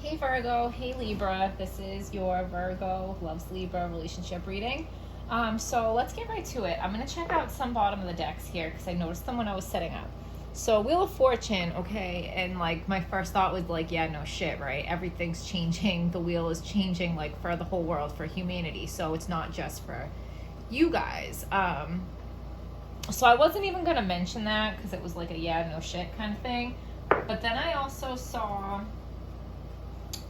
Hey Virgo, hey Libra. This is your Virgo loves Libra relationship reading. So let's get right to it. I'm going to check out some bottom of the decks here because I noticed them when I was setting up. So Wheel of Fortune, okay, and like my first thought was like, yeah, no shit, right? Everything's changing. The wheel is changing like for the whole world, for humanity. So it's not just for you guys. So I wasn't even going to mention that because it was like a yeah, no shit kind of thing. But then I also saw...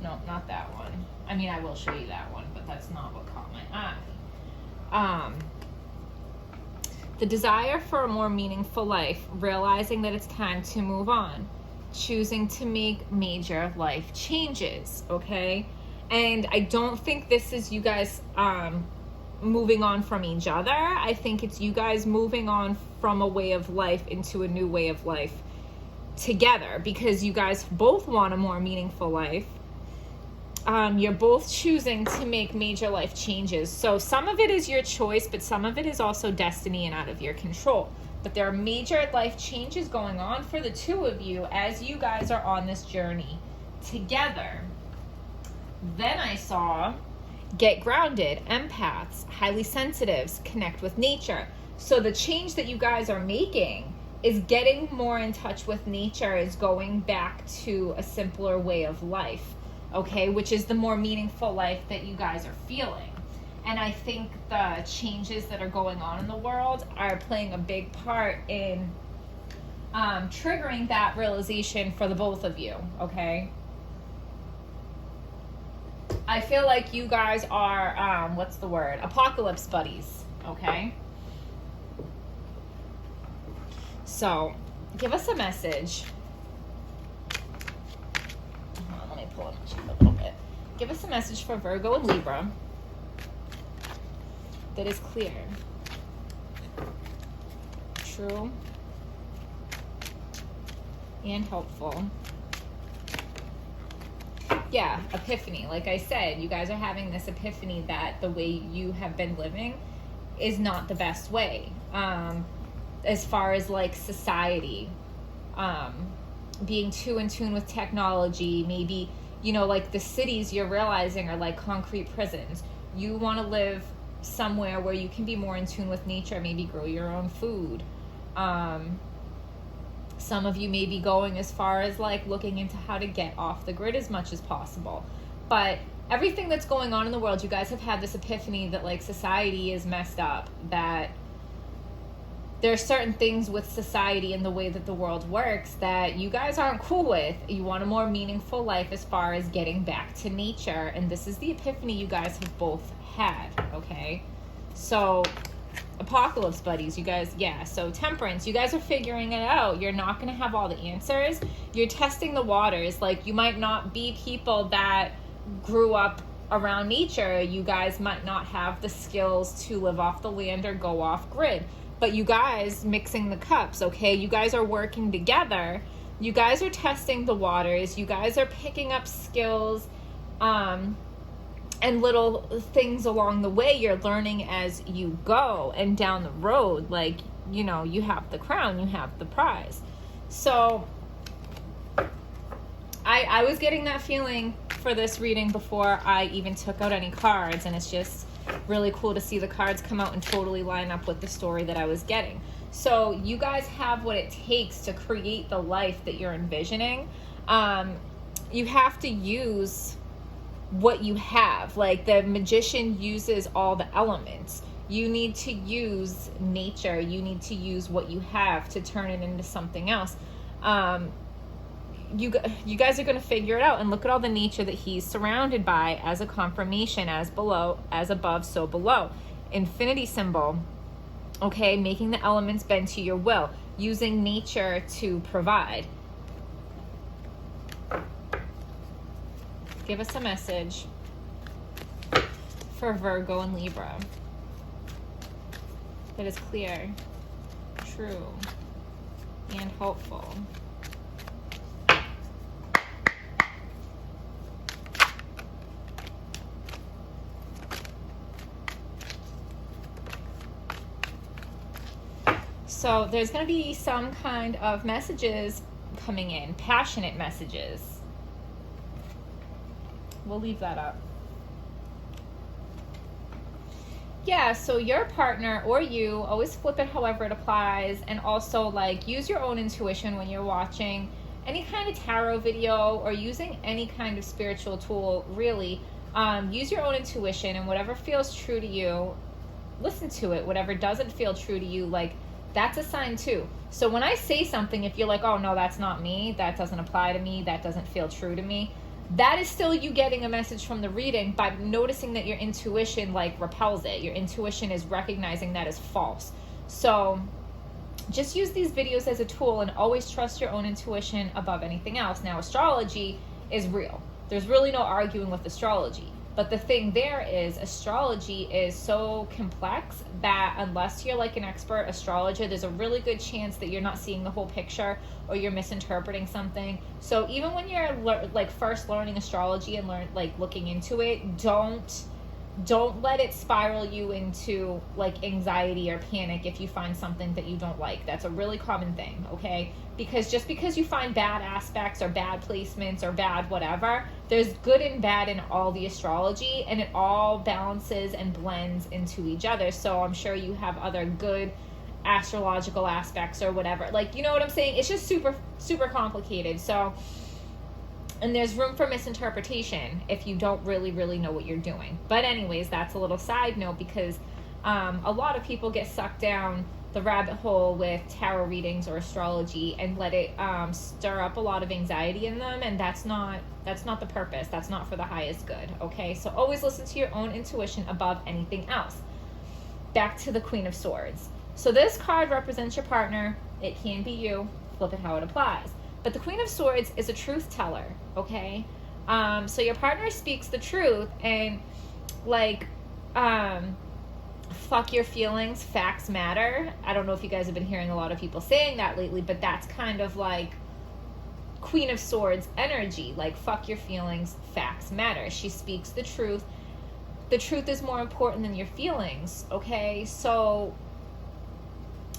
No, not that one. I mean, I will show you that one, but that's not what caught my eye. The desire for a more meaningful life, realizing that it's time to move on, choosing to make major life changes, okay? And I don't think this is you guys moving on from each other. I think it's you guys moving on from a way of life into a new way of life together, because you guys both want a more meaningful life. You're both choosing to make major life changes. So some of it is your choice, but some of it is also destiny and out of your control. But there are major life changes going on for the two of you as you guys are on this journey together. Then I saw get grounded, empaths, highly sensitives, connect with nature. So the change that you guys are making is getting more in touch with nature, is going back to a simpler way of life. Okay, which is the more meaningful life that you guys are feeling. And I think the changes that are going on in the world are playing a big part in triggering that realization for the both of you, okay? I feel like you guys are, what's the word? Apocalypse buddies, okay? So, give us a message. Pull up a little bit. Give us a message for Virgo and Libra that is clear, true, and helpful. Yeah, epiphany. Like I said, you guys are having this epiphany that the way you have been living is not the best way. As far as like society, being too in tune with technology, maybe, you know, like the cities you're realizing are like concrete prisons. You want to live somewhere where you can be more in tune with nature, maybe grow your own food. Some of you may be going as far as like looking into how to get off the grid as much as possible. But everything that's going on in the world, you guys have had this epiphany that like society is messed up, that there are certain things with society and the way that the world works that you guys aren't cool with. You want a more meaningful life as far as getting back to nature. And this is the epiphany you guys have both had, okay? So, apocalypse buddies, you guys, yeah. So, temperance, you guys are figuring it out. You're not going to have all the answers. You're testing the waters. Like, you might not be people that grew up around nature. You guys might not have the skills to live off the land or go off grid. But you guys mixing the cups, okay? You guys are working together. You guys are testing the waters. You guys are picking up skills and little things along the way. You're learning as you go, and down the road, like, you know, you have the crown, you have the prize. So I was getting that feeling for this reading before I even took out any cards, and it's just really cool to see the cards come out and totally line up with the story that I was getting. So you guys have what it takes to create the life that you're envisioning. You have to use what you have. Like the magician uses all the elements. You need to use nature. You need to use what you have to turn it into something else. You guys are going to figure it out, and look at all the nature that he's surrounded by as a confirmation, as below, as above, so below. Infinity symbol, okay, making the elements bend to your will, using nature to provide. Give us a message for Virgo and Libra that is clear, true, and hopeful. So there's going to be some kind of messages coming in, passionate messages. We'll leave that up. Yeah, so your partner or you, always flip it however it applies, and also like use your own intuition when you're watching any kind of tarot video or using any kind of spiritual tool. Really, use your own intuition, and whatever feels true to you, listen to it. Whatever doesn't feel true to you, like, that's a sign too. So when I say something, if you're like, oh no, that's not me, that doesn't apply to me, that doesn't feel true to me, that is still you getting a message from the reading by noticing that your intuition like repels it. Your intuition is recognizing that as false. So just use these videos as a tool, and always trust your own intuition above anything else. Now, astrology is real. There's really no arguing with astrology. But the thing there is, astrology is so complex that unless you're like an expert astrologer, there's a really good chance that you're not seeing the whole picture, or you're misinterpreting something. So even when you're like first learning astrology and looking into it, don't let it spiral you into like anxiety or panic if you find something that you don't like. That's a really common thing, okay? Because just because you find bad aspects or bad placements or bad whatever, there's good and bad in all the astrology, and it all balances and blends into each other. So I'm sure you have other good astrological aspects or whatever. Like, you know what I'm saying? It's just super, super complicated. So, and there's room for misinterpretation if you don't really, really know what you're doing. But anyways, that's a little side note, because a lot of people get sucked down the rabbit hole with tarot readings or astrology and let it stir up a lot of anxiety in them, and that's not the purpose. That's not for the highest good, okay? So always listen to your own intuition above anything else. Back to the Queen of Swords. So this card represents your partner. It can be you. Flip it how it applies. But the Queen of Swords is a truth teller, okay? So your partner speaks the truth, and like, fuck your feelings, facts matter. I don't know if you guys have been hearing a lot of people saying that lately, but that's kind of like Queen of Swords energy. Like, fuck your feelings, facts matter. She speaks the truth. The truth is more important than your feelings, okay? So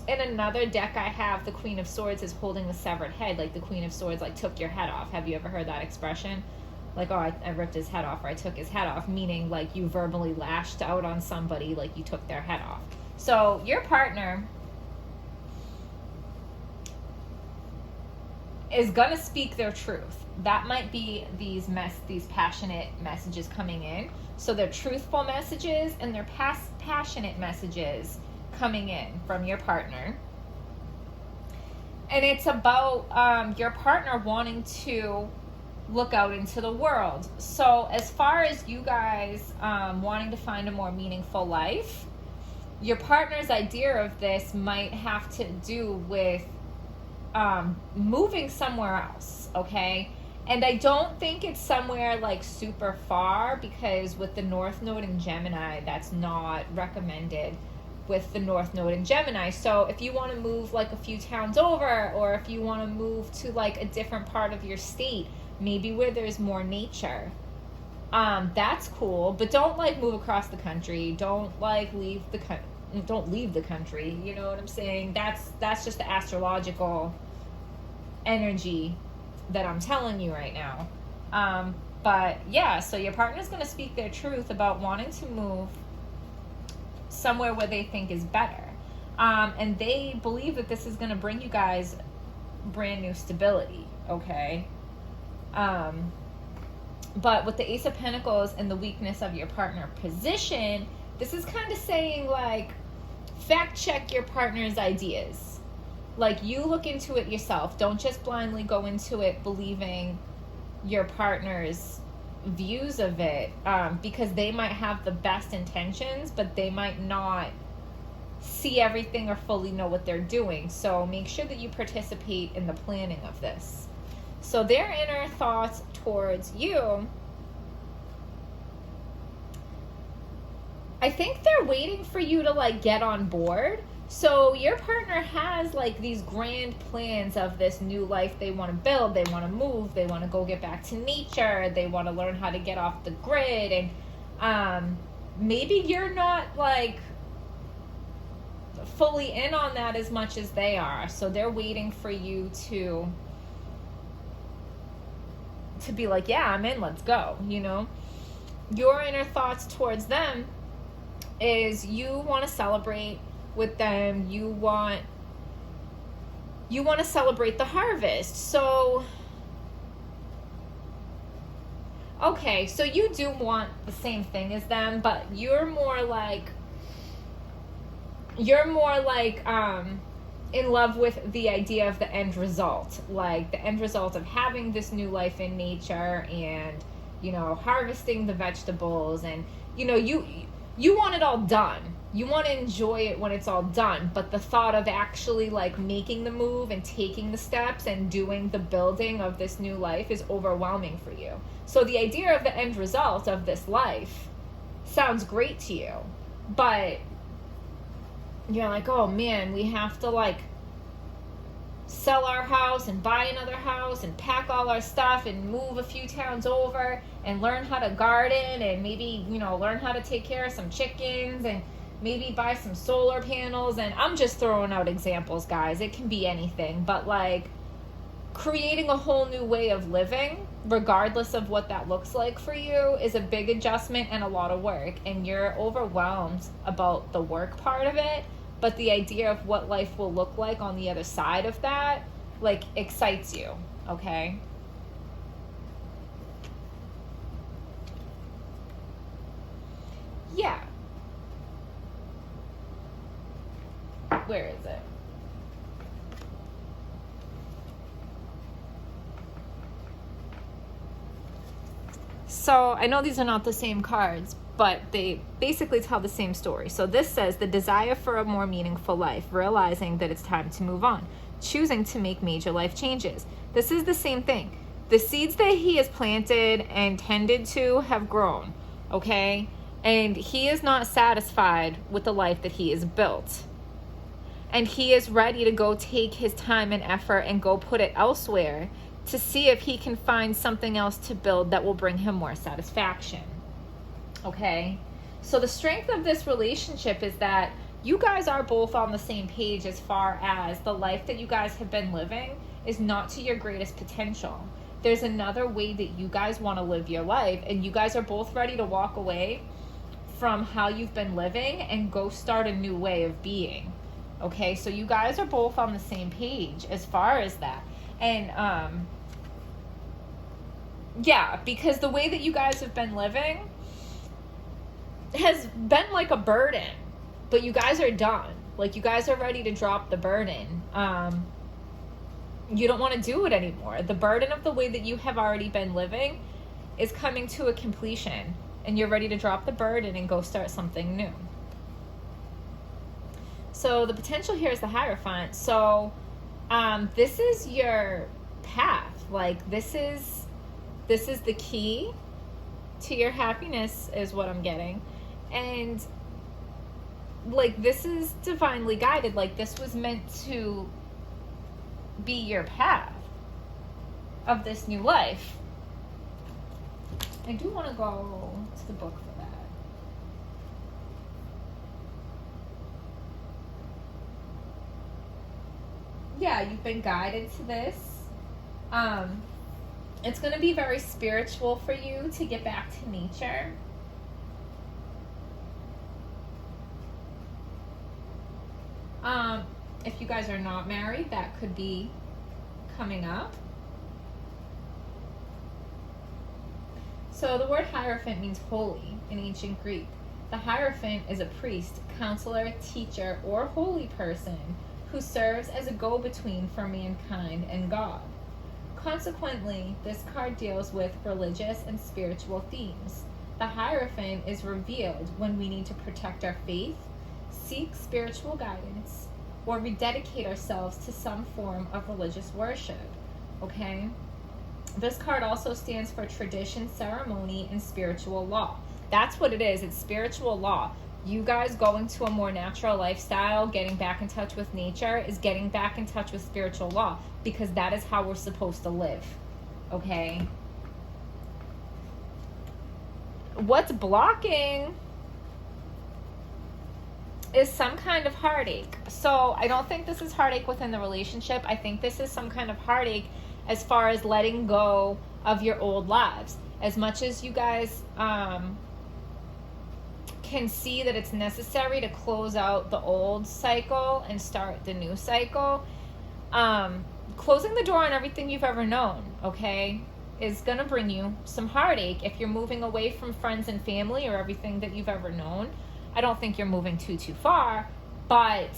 in another deck I have, the Queen of Swords is holding the severed head. Like, the Queen of Swords like took your head off. Have you ever heard that expression? Like, oh, I ripped his head off, or I took his head off, meaning like you verbally lashed out on somebody, like you took their head off. So your partner is gonna speak their truth. That might be these passionate messages coming in. So they're truthful messages, and they're passionate messages coming in from your partner. And it's about your partner wanting to look out into the world. So as far as you guys wanting to find a more meaningful life, your partner's idea of this might have to do with moving somewhere else, okay? And I don't think it's somewhere like super far, because with the North Node in Gemini, that's not recommended with the North Node in Gemini. So if you want to move like a few towns over, or if you want to move to like a different part of your state, maybe where there's more nature, that's cool. But don't like move across the country. Don't like leave the country. You know what I'm saying? That's just the astrological energy that I'm telling you right now. But yeah, so your partner's going to speak their truth about wanting to move somewhere where they think is better. And they believe that this is going to bring you guys brand new stability, okay? But with the Ace of Pentacles and the weakness of your partner position, this is kind of saying like, fact check your partner's ideas. Like, you look into it yourself. Don't just blindly go into it believing your partner's views of it, because they might have the best intentions, but they might not see everything or fully know what they're doing. So make sure that you participate in the planning of this. So their inner thoughts towards you, I think they're waiting for you to like get on board. So your partner has like these grand plans of this new life they want to build. They want to move. They want to go get back to nature. They want to learn how to get off the grid. And maybe you're not like fully in on that as much as they are. So they're waiting for you to to be like, yeah, I'm in, let's go, you know? Your inner thoughts towards them is you want to celebrate with them. You want to celebrate the harvest. So, okay, so you do want the same thing as them, but you're more like in love with the idea of the end result, like the end result of having this new life in nature and, you know, harvesting the vegetables, and, you know, you want it all done. You want to enjoy it when it's all done, but the thought of actually like making the move and taking the steps and doing the building of this new life is overwhelming for you. So the idea of the end result of this life sounds great to you, but you're like, oh man, we have to like sell our house and buy another house and pack all our stuff and move a few towns over and learn how to garden and maybe, you know, learn how to take care of some chickens and maybe buy some solar panels. And I'm just throwing out examples, guys. It can be anything, but like creating a whole new way of living, regardless of what that looks like for you, is a big adjustment and a lot of work. And you're overwhelmed about the work part of it, but the idea of what life will look like on the other side of that, like, excites you, okay? Yeah. Where is it? So I know these are not the same cards, but they basically tell the same story. So this says the desire for a more meaningful life, realizing that it's time to move on, choosing to make major life changes. This is the same thing. The seeds that he has planted and tended to have grown, okay? And he is not satisfied with the life that he has built. And he is ready to go take his time and effort and go put it elsewhere to see if he can find something else to build that will bring him more satisfaction. Okay? So the strength of this relationship is that you guys are both on the same page as far as the life that you guys have been living is not to your greatest potential. There's another way that you guys want to live your life, and you guys are both ready to walk away from how you've been living and go start a new way of being. Okay? So you guys are both on the same page as far as that. And yeah, because the way that you guys have been living has been like a burden, but you guys are done. Like, you guys are ready to drop the burden. You don't want to do it anymore. The burden of the way that you have already been living is coming to a completion, and you're ready to drop the burden and go start something new. So the potential here is the Hierophant. So this is your path. Like, this is the key to your happiness, is what I'm getting. And like, this is divinely guided. Like, this was meant to be your path of this new life. I do want to go to the book for that. Yeah, you've been guided to this. It's going to be very spiritual for you to get back to nature. If you guys are not married, that could be coming up. So the word Hierophant means holy in ancient Greek. The Hierophant is a priest, counselor, teacher, or holy person who serves as a go-between for mankind and God. Consequently, this card deals with religious and spiritual themes. The Hierophant is revealed when we need to protect our faith, seek spiritual guidance, or rededicate ourselves to some form of religious worship. Okay? This card also stands for tradition, ceremony, and spiritual law. That's what it is. It's spiritual law. You guys going to a more natural lifestyle, getting back in touch with nature, is getting back in touch with spiritual law, because that is how we're supposed to live. Okay? What's blocking is some kind of heartache. So I don't think this is heartache within the relationship. I think this is some kind of heartache as far as letting go of your old lives. As much as you guys can see that it's necessary to close out the old cycle and start the new cycle, closing the door on everything you've ever known, okay, is going to bring you some heartache. If you're moving away from friends and family or everything that you've ever known, I don't think you're moving too far, but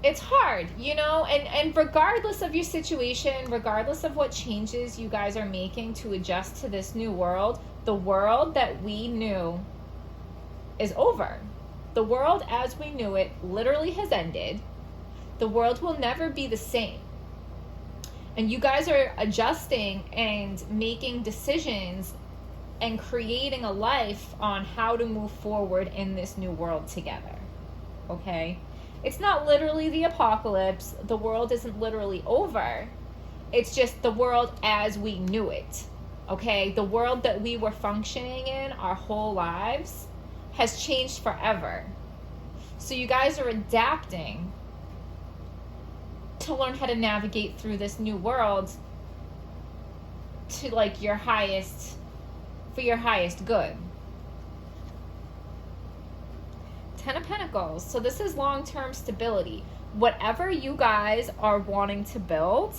it's hard, you know, and regardless of your situation, regardless of what changes you guys are making to adjust to this new world, the world that we knew is over. The world as we knew it literally has ended. The world will never be the same. And you guys are adjusting and making decisions and creating a life on how to move forward in this new world together. Okay? It's not literally the apocalypse. The world isn't literally over. It's just the world as we knew it. Okay? The world that we were functioning in our whole lives has changed forever. So you guys are adapting to learn how to navigate through this new world to like for your highest good. 10 of Pentacles. So this is long-term stability. Whatever you guys are wanting to build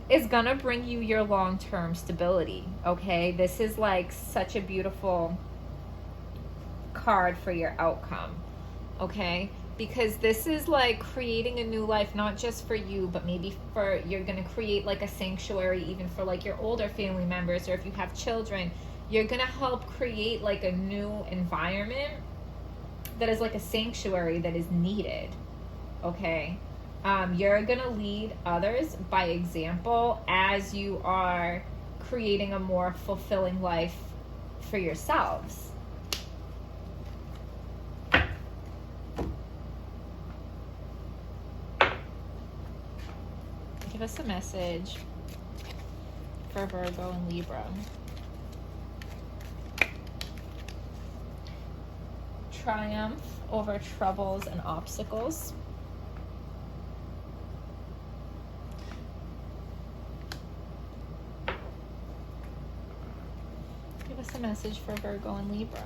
is gonna bring you your long-term stability, okay? This is like such a beautiful card for your outcome, okay? Because this is like creating a new life, not just for you, but maybe you're gonna create like a sanctuary even for like your older family members, or if you have children, you're gonna help create like a new environment that is like a sanctuary that is needed, okay? You're gonna lead others by example as you are creating a more fulfilling life for yourselves. Give us a message for Virgo and Libra. Triumph over troubles and obstacles. Give us a message for Virgo and Libra.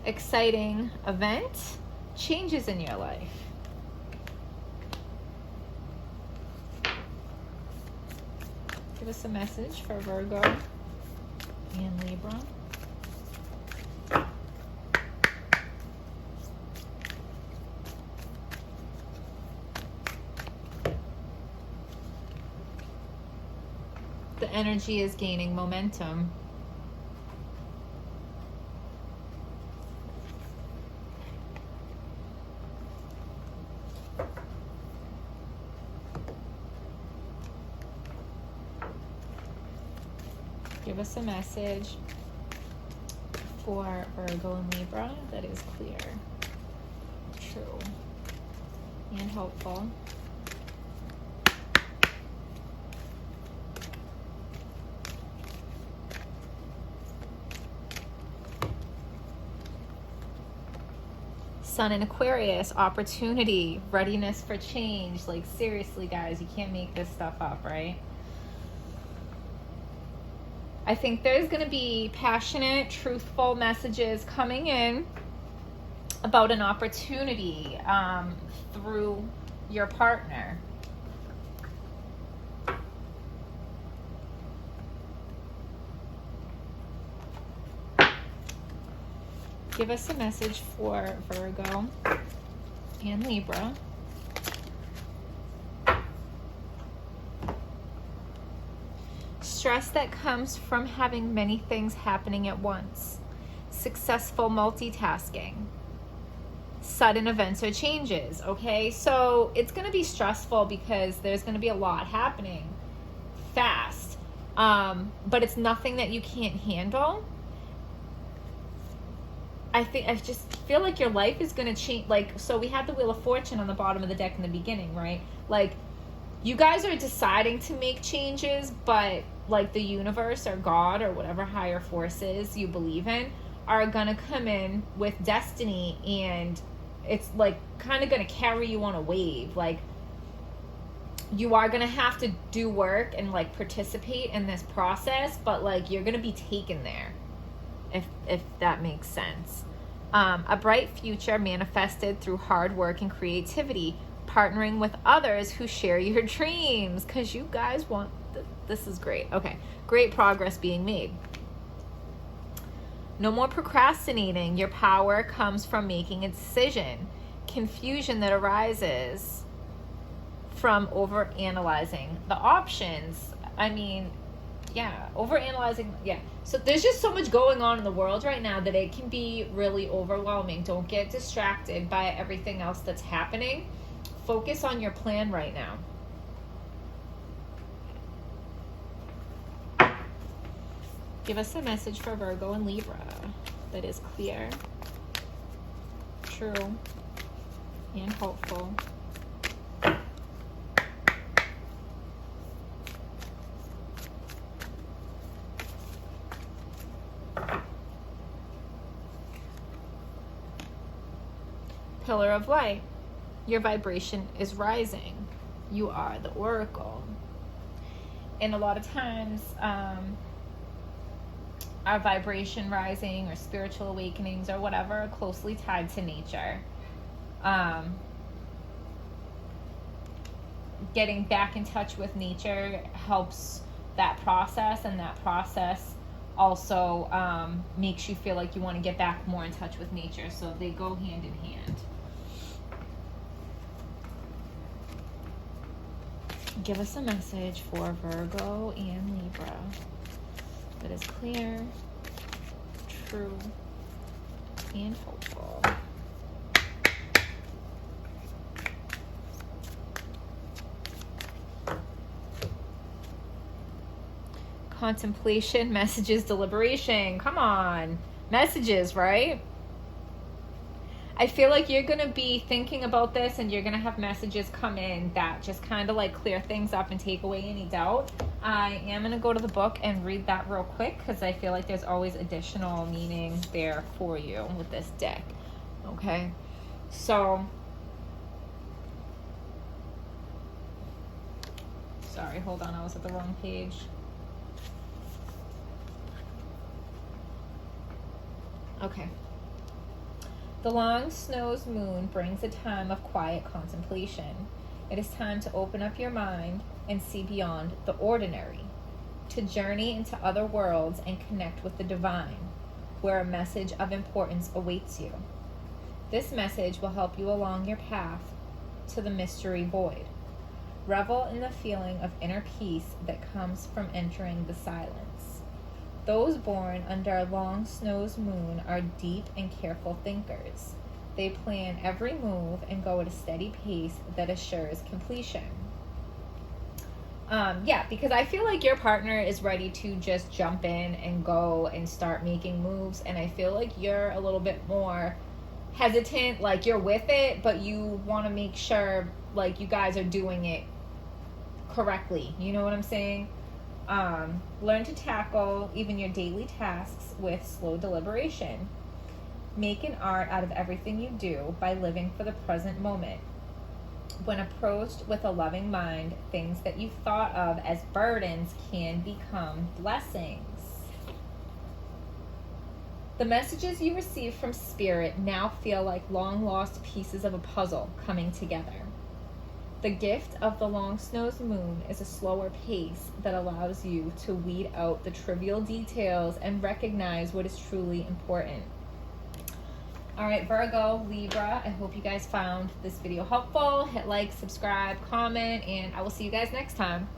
Exciting event, changes in your life. Give us a message for Virgo and Libra. The energy is gaining momentum. Give us a message for Virgo and Libra that is clear, true, and hopeful. Sun in Aquarius, opportunity, readiness for change. Like seriously, guys, you can't make this stuff up, right? I think there's going to be passionate, truthful messages coming in about an opportunity through your partner. Give us a message for Virgo and Libra. Stress that comes from having many things happening at once. Successful multitasking. Sudden events or changes, okay? So it's going to be stressful because there's going to be a lot happening fast. But it's nothing that you can't handle. I just feel like your life is going to change. Like, so we had the Wheel of Fortune on the bottom of the deck in the beginning, right? Like, you guys are deciding to make changes, but like the universe or God or whatever higher forces you believe in are going to come in with destiny and it's like kind of going to carry you on a wave. Like, you are going to have to do work and like participate in this process, but like you're going to be taken there, if that makes sense. A bright future manifested through hard work and creativity, partnering with others who share your dreams, because you guys want this is great. Okay, great progress being made. No more procrastinating. Your power comes from making a decision. Confusion that arises from overanalyzing the options. I mean, yeah, overanalyzing. Yeah. So there's just so much going on in the world right now that it can be really overwhelming. Don't get distracted by everything else that's happening. Focus on your plan right now. Give us a message for Virgo and Libra that is clear, true, and hopeful. Pillar of light. Your vibration is rising. You are the oracle. And a lot of times, our vibration rising or spiritual awakenings or whatever are closely tied to nature. Getting back in touch with nature helps that process, and that process also makes you feel like you want to get back more in touch with nature. So they go hand in hand. Give us a message for Virgo and Libra that is clear, true, and hopeful. Contemplation, messages, deliberation. Come on. Messages, right? I feel like you're going to be thinking about this, and you're going to have messages come in that just kind of like clear things up and take away any doubt. I am going to go to the book and read that real quick, because I feel like there's always additional meaning there for you with this deck. Okay? So, sorry, hold on. I was at the wrong page. Okay. The long snow's moon brings a time of quiet contemplation. It is time to open up your mind and see beyond the ordinary, to journey into other worlds and connect with the divine, where a message of importance awaits you. This message will help you along your path to the mystery void. Revel in the feeling of inner peace that comes from entering the silence. Those born under a long snow's moon are deep and careful thinkers. They plan every move and go at a steady pace that assures completion. Yeah, because I feel like your partner is ready to just jump in and go and start making moves, and I feel like you're a little bit more hesitant. Like, you're with it, but you want to make sure like you guys are doing it correctly. You know what I'm saying? Learn to tackle even your daily tasks with slow deliberation. Make an art out of everything you do by living for the present moment. When approached with a loving mind, things that you thought of as burdens can become blessings. The messages you receive from Spirit now feel like long-lost pieces of a puzzle coming together. The gift of the long snow's moon is a slower pace that allows you to weed out the trivial details and recognize what is truly important. All right, Virgo, Libra, I hope you guys found this video helpful. Hit like, subscribe, comment, and I will see you guys next time.